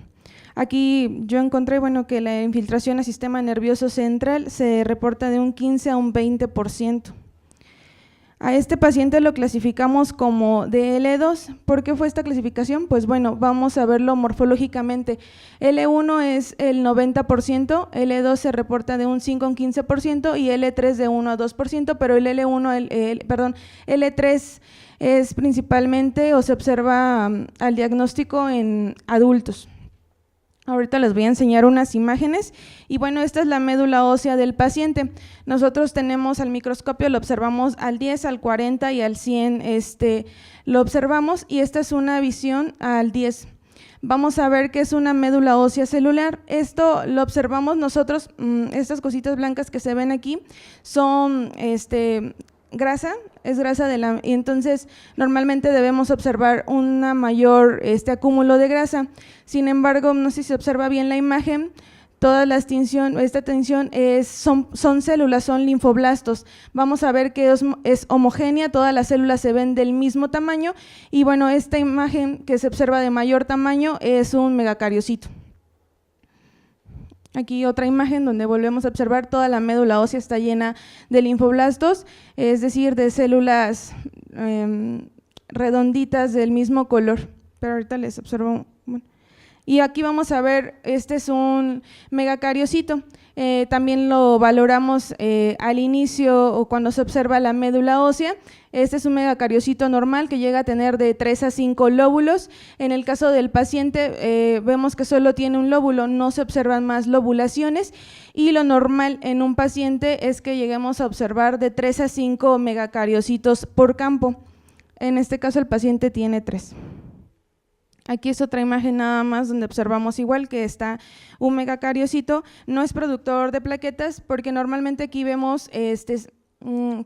Aquí yo encontré que la infiltración al sistema nervioso central se reporta de un 15 a un 20%. A este paciente lo clasificamos como DL2. ¿Por qué fue esta clasificación? Pues bueno, vamos a verlo morfológicamente. L1 es el 90%, L2 se reporta de un 5 a un 15% y L3 de 1 a 2%, pero el L3 es principalmente o se observa al diagnóstico en adultos. Ahorita les voy a enseñar unas imágenes y bueno, esta es la médula ósea del paciente. Nosotros tenemos al microscopio, lo observamos al 10, al 40 y al 100, lo observamos y esta es una visión al 10. Vamos a ver que es una médula ósea celular. Esto lo observamos nosotros, estas cositas blancas que se ven aquí son grasa, es grasa y entonces normalmente debemos observar una mayor acúmulo de grasa. Sin embargo, no sé si se observa bien la imagen, esta tinción son células, son linfoblastos. Vamos a ver que es homogénea, todas las células se ven del mismo tamaño y bueno, esta imagen que se observa de mayor tamaño es un megacariocito. Aquí otra imagen donde volvemos a observar toda la médula ósea está llena de linfoblastos, es decir, de células redonditas del mismo color, pero ahorita les observo. Bueno. Y aquí vamos a ver, este es un megacariocito, también lo valoramos al inicio o cuando se observa la médula ósea. Este es un megacariocito normal que llega a tener de 3 a 5 lóbulos. En el caso del paciente vemos que solo tiene un lóbulo, no se observan más lobulaciones y lo normal en un paciente es que lleguemos a observar de 3 a 5 megacariocitos por campo. En este caso el paciente tiene 3. Aquí es otra imagen nada más donde observamos igual que está un megacariocito, no es productor de plaquetas porque normalmente aquí vemos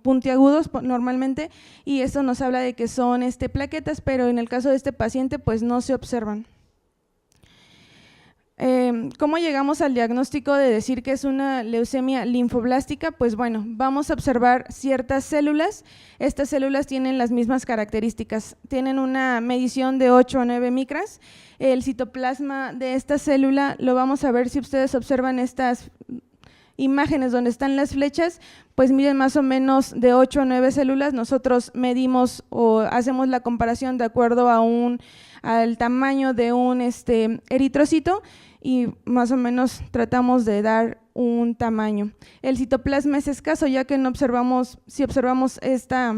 puntiagudos normalmente y esto nos habla de que son plaquetas, pero en el caso de este paciente pues no se observan. ¿Cómo llegamos al diagnóstico de decir que es una leucemia linfoblástica? Pues bueno, vamos a observar ciertas células. Estas células tienen las mismas características, tienen una medición de 8 a 9 micras. El citoplasma de esta célula lo vamos a ver si ustedes observan estas imágenes donde están las flechas, pues miden más o menos de 8 a 9 células. Nosotros medimos o hacemos la comparación de acuerdo al tamaño de un eritrocito y más o menos tratamos de dar un tamaño. El citoplasma es escaso ya que no observamos, si observamos esta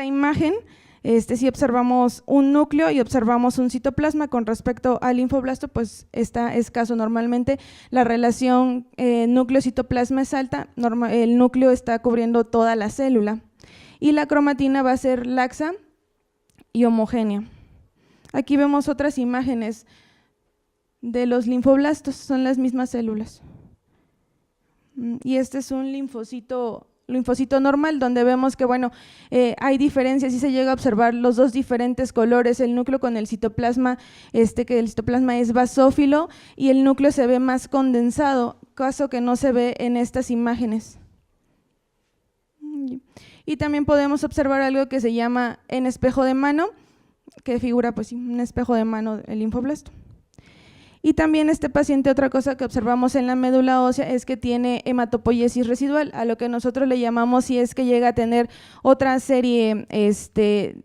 imagen, si observamos un núcleo y observamos un citoplasma con respecto al linfoblasto, pues está escaso. Normalmente la relación núcleo-citoplasma es alta, el núcleo está cubriendo toda la célula y la cromatina va a ser laxa y homogénea. Aquí vemos otras imágenes de los linfoblastos, son las mismas células. Y este es un linfocito normal, donde vemos que bueno, hay diferencias y se llega a observar los dos diferentes colores, el núcleo con el citoplasma, que el citoplasma es basófilo y el núcleo se ve más condensado, caso que no se ve en estas imágenes. Y también podemos observar algo que se llama en espejo de mano, que figura pues un espejo de mano del linfoblasto. Y también este paciente, otra cosa que observamos en la médula ósea es que tiene hematopoiesis residual, a lo que nosotros le llamamos si es que llega a tener otra serie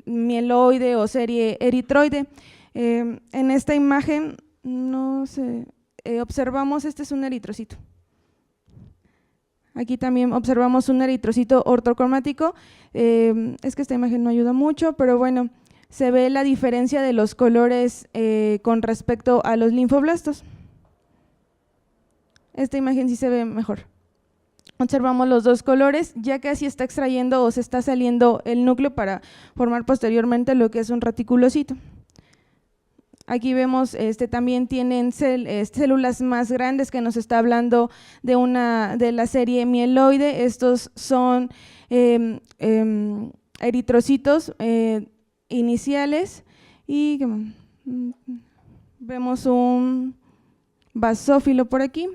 mieloide o serie eritroide. En esta imagen observamos, este es un eritrocito. Aquí también observamos un eritrocito ortocromático, es que esta imagen no ayuda mucho, pero bueno, se ve la diferencia de los colores con respecto a los linfoblastos. Esta imagen sí se ve mejor. observamos los dos colores, ya que así está extrayendo o se está saliendo el núcleo para formar posteriormente lo que es un reticulocito. Aquí vemos, también tienen células más grandes, que nos está hablando de la serie mieloide. Estos son eritrocitos iniciales, y vemos un basófilo por aquí,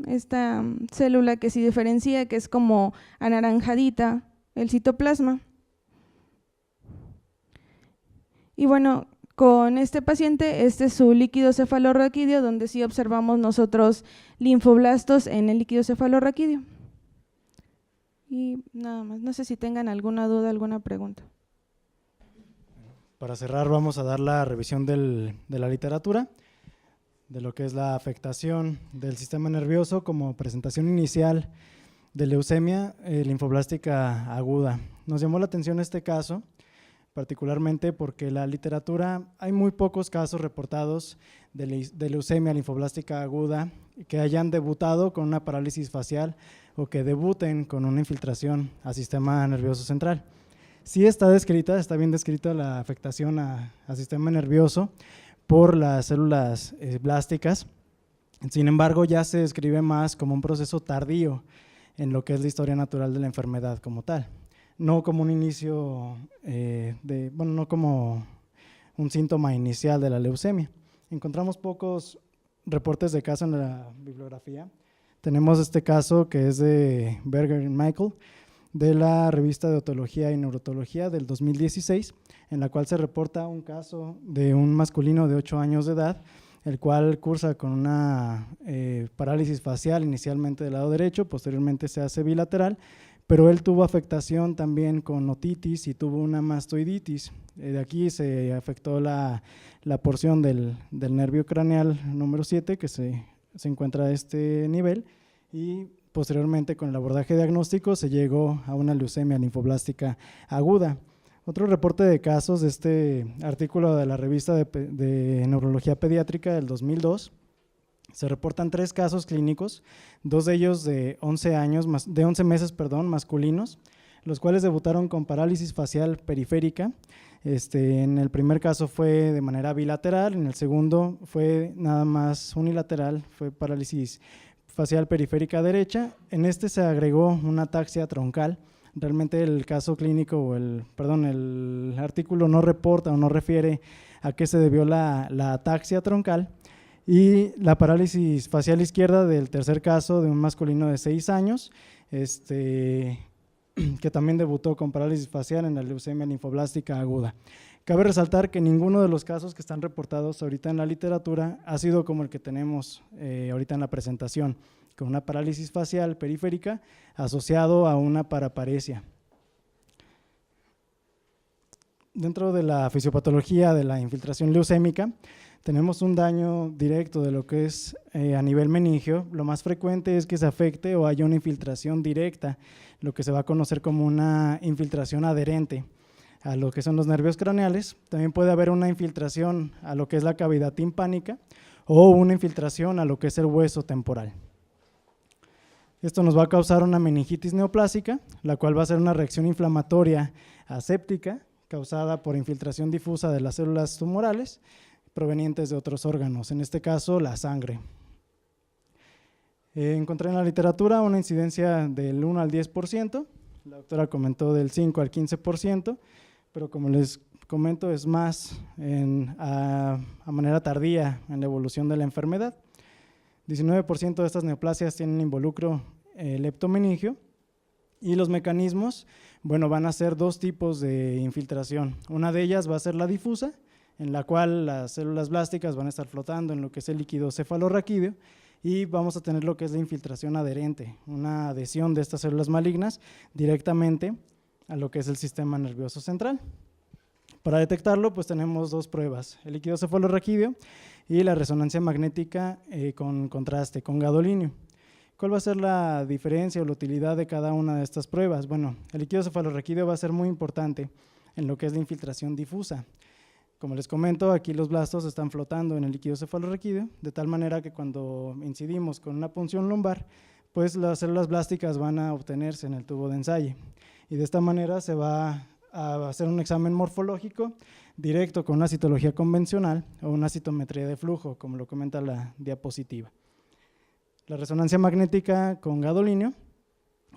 esta célula que se diferencia, que es como anaranjadita el citoplasma. Y bueno, con este paciente, este es su líquido cefalorraquídeo, donde sí observamos nosotros linfoblastos en el líquido cefalorraquídeo. Y nada más, no sé si tengan alguna duda, alguna pregunta.
Para cerrar, vamos a dar la revisión de la literatura, de lo que es la afectación del sistema nervioso como presentación inicial de leucemia linfoblástica aguda. Nos llamó la atención este caso, particularmente porque en la literatura hay muy pocos casos reportados de leucemia linfoblástica aguda que hayan debutado con una parálisis facial o que debuten con una infiltración al sistema nervioso central. Sí está bien descrita la afectación al sistema nervioso por las células blásticas, sin embargo ya se describe más como un proceso tardío en lo que es la historia natural de la enfermedad como tal. No como un inicio, no como un síntoma inicial de la leucemia. Encontramos pocos reportes de caso en la bibliografía. Tenemos este caso que es de Berger y Michael, de la revista de Otología y Neurotología del 2016, en la cual se reporta un caso de un masculino de 8 años de edad, el cual cursa con una parálisis facial inicialmente del lado derecho, posteriormente se hace bilateral, pero él tuvo afectación también con otitis y tuvo una mastoiditis. De aquí se afectó la porción del nervio craneal número 7, que se encuentra a este nivel, y posteriormente con el abordaje diagnóstico se llegó a una leucemia linfoblástica aguda. Otro reporte de casos de este artículo de la revista de Neurología Pediátrica del 2002, se reportan 3 casos clínicos, 2 de ellos de 11 meses, masculinos, los cuales debutaron con parálisis facial periférica. En el primer caso fue de manera bilateral, en el segundo fue nada más unilateral, fue parálisis facial periférica derecha. En este se agregó una ataxia troncal. Realmente el caso clínico, el artículo no reporta o no refiere a qué se debió la ataxia troncal. Y la parálisis facial izquierda del tercer caso de un masculino de 6 años, que también debutó con parálisis facial en la leucemia linfoblástica aguda. Cabe resaltar que ninguno de los casos que están reportados ahorita en la literatura ha sido como el que tenemos ahorita en la presentación, con una parálisis facial periférica asociado a una paraparesia. Dentro de la fisiopatología de la infiltración leucémica, tenemos un daño directo de lo que es a nivel meningio. Lo más frecuente es que se afecte o haya una infiltración directa, lo que se va a conocer como una infiltración adherente a lo que son los nervios craneales. También puede haber una infiltración a lo que es la cavidad timpánica o una infiltración a lo que es el hueso temporal. Esto nos va a causar una meningitis neoplásica, la cual va a ser una reacción inflamatoria aséptica causada por infiltración difusa de las células tumorales provenientes de otros órganos, en este caso la sangre. Encontré en la literatura una incidencia del 1 al 10%, la doctora comentó del 5 al 15%, pero como les comento es más a manera tardía en la evolución de la enfermedad. 19% de estas neoplasias tienen involucro leptomeningio, y los mecanismos, van a ser 2 tipos de infiltración. Una de ellas va a ser la difusa, en la cual las células blásticas van a estar flotando en lo que es el líquido cefalorraquídeo, y vamos a tener lo que es la infiltración adherente, una adhesión de estas células malignas directamente a lo que es el sistema nervioso central. Para detectarlo, pues tenemos 2 pruebas, el líquido cefalorraquídeo y la resonancia magnética con contraste, con gadolinio. ¿Cuál va a ser la diferencia o la utilidad de cada una de estas pruebas? Bueno, el líquido cefalorraquídeo va a ser muy importante en lo que es la infiltración difusa. Como les comento, aquí los blastos están flotando en el líquido cefalorraquídeo, de tal manera que cuando incidimos con una punción lumbar, pues las células blásticas van a obtenerse en el tubo de ensayo y de esta manera se va a hacer un examen morfológico directo con una citología convencional o una citometría de flujo, como lo comenta la diapositiva. La resonancia magnética con gadolinio,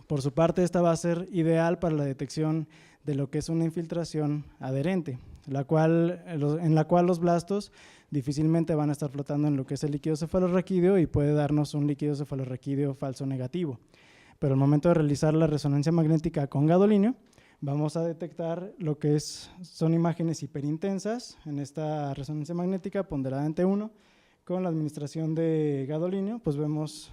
por su parte, esta va a ser ideal para la detección de lo que es una infiltración adherente, en la cual los blastos difícilmente van a estar flotando en lo que es el líquido cefalorraquídeo y puede darnos un líquido cefalorraquídeo falso negativo. Pero al momento de realizar la resonancia magnética con gadolinio, vamos a detectar lo que son imágenes hiperintensas en esta resonancia magnética ponderadamente 1. Con la administración de gadolinio, pues vemos,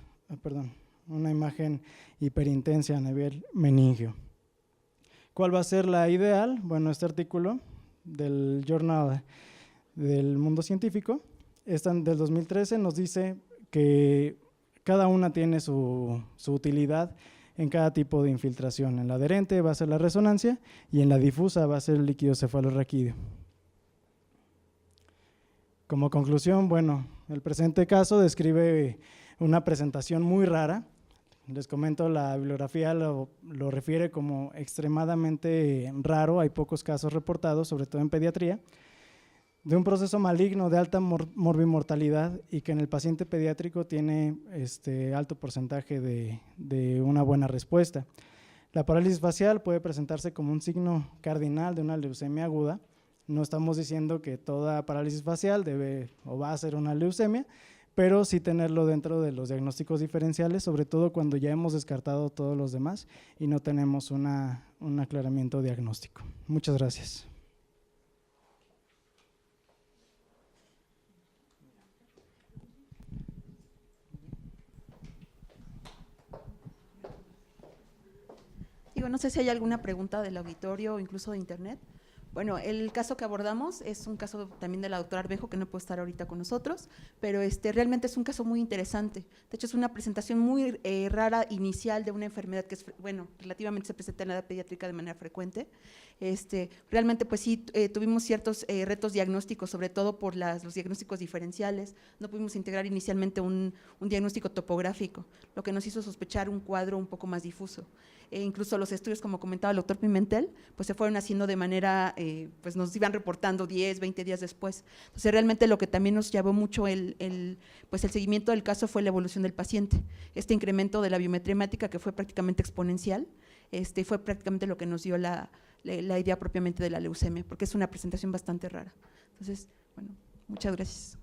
una imagen hiperintensa a nivel meningio. ¿Cuál va a ser la ideal? Bueno, este artículo del Journal del Mundo Científico, del 2013, nos dice que cada una tiene su utilidad en cada tipo de infiltración. En la adherente va a ser la resonancia y en la difusa va a ser el líquido cefalorraquídeo. Como conclusión, bueno, el presente caso describe una presentación muy rara. Les comento, la bibliografía lo refiere como extremadamente raro, hay pocos casos reportados, sobre todo en pediatría, de un proceso maligno de alta morbimortalidad y que en el paciente pediátrico tiene alto porcentaje de una buena respuesta. La parálisis facial puede presentarse como un signo cardinal de una leucemia aguda. No estamos diciendo que toda parálisis facial debe o va a ser una leucemia, pero sí tenerlo dentro de los diagnósticos diferenciales, sobre todo cuando ya hemos descartado todos los demás y no tenemos un aclaramiento diagnóstico. Muchas gracias.
No sé si hay alguna pregunta del auditorio o incluso de internet. Bueno, el caso que abordamos es un caso también de la doctora Arvejo, que no puede estar ahorita con nosotros, pero realmente es un caso muy interesante. De hecho, es una presentación muy rara inicial de una enfermedad que relativamente se presenta en la edad pediátrica de manera frecuente. Realmente, pues sí, tuvimos ciertos retos diagnósticos, sobre todo por los diagnósticos diferenciales. No pudimos integrar inicialmente un diagnóstico topográfico, lo que nos hizo sospechar un cuadro un poco más difuso. Incluso los estudios, como comentaba el doctor Pimentel, pues se fueron haciendo de manera, pues nos iban reportando 10, 20 días después. Entonces, realmente lo que también nos llevó mucho el seguimiento del caso fue la evolución del paciente. Este incremento de la biometría hemática, que fue prácticamente exponencial, fue prácticamente lo que nos dio la idea propiamente de la leucemia, porque es una presentación bastante rara. Entonces, bueno, muchas gracias.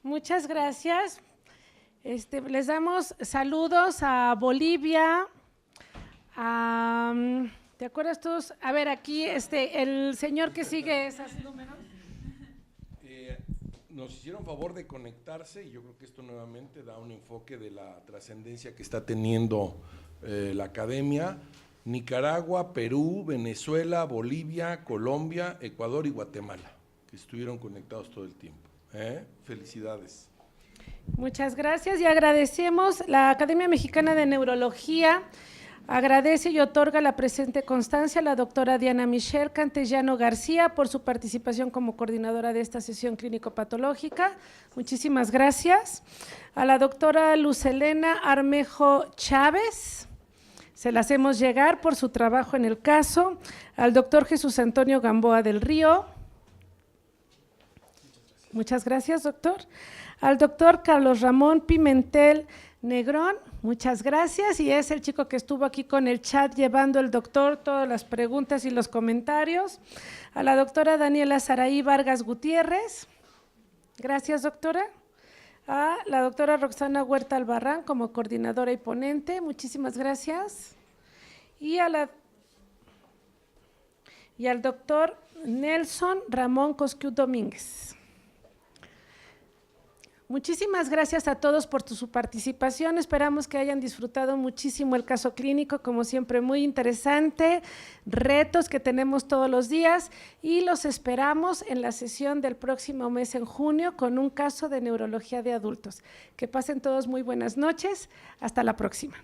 Muchas gracias. Les damos saludos a Bolivia, ¿te acuerdas todos? A ver, aquí el señor que sigue esos números.
Nos hicieron favor de conectarse y yo creo que esto nuevamente da un enfoque de la trascendencia que está teniendo la academia. Nicaragua, Perú, Venezuela, Bolivia, Colombia, Ecuador y Guatemala, que estuvieron conectados todo el tiempo. Felicidades.
Muchas gracias y agradecemos. La Academia Mexicana de Neurología agradece y otorga la presente constancia a la doctora Diana Michelle Cantellano García por su participación como coordinadora de esta sesión clínico-patológica. Muchísimas gracias. A la doctora Luz Helena Armejo Chávez, se la hacemos llegar por su trabajo en el caso. Al doctor Jesús Antonio Gamboa del Río. Muchas gracias, doctor. Al doctor Carlos Ramón Pimentel Negrón, muchas gracias. Y es el chico que estuvo aquí con el chat llevando el doctor todas las preguntas y los comentarios. A la doctora Daniela Saraí Vargas Gutiérrez. Gracias, doctora. A la doctora Roxana Huerta Albarrán como coordinadora y ponente. Muchísimas gracias. Y al doctor Nelson Ramón Cosquiu Domínguez. Muchísimas gracias a todos por su participación, esperamos que hayan disfrutado muchísimo el caso clínico, como siempre muy interesante, retos que tenemos todos los días y los esperamos en la sesión del próximo mes en junio con un caso de neurología de adultos. Que pasen todos muy buenas noches, hasta la próxima.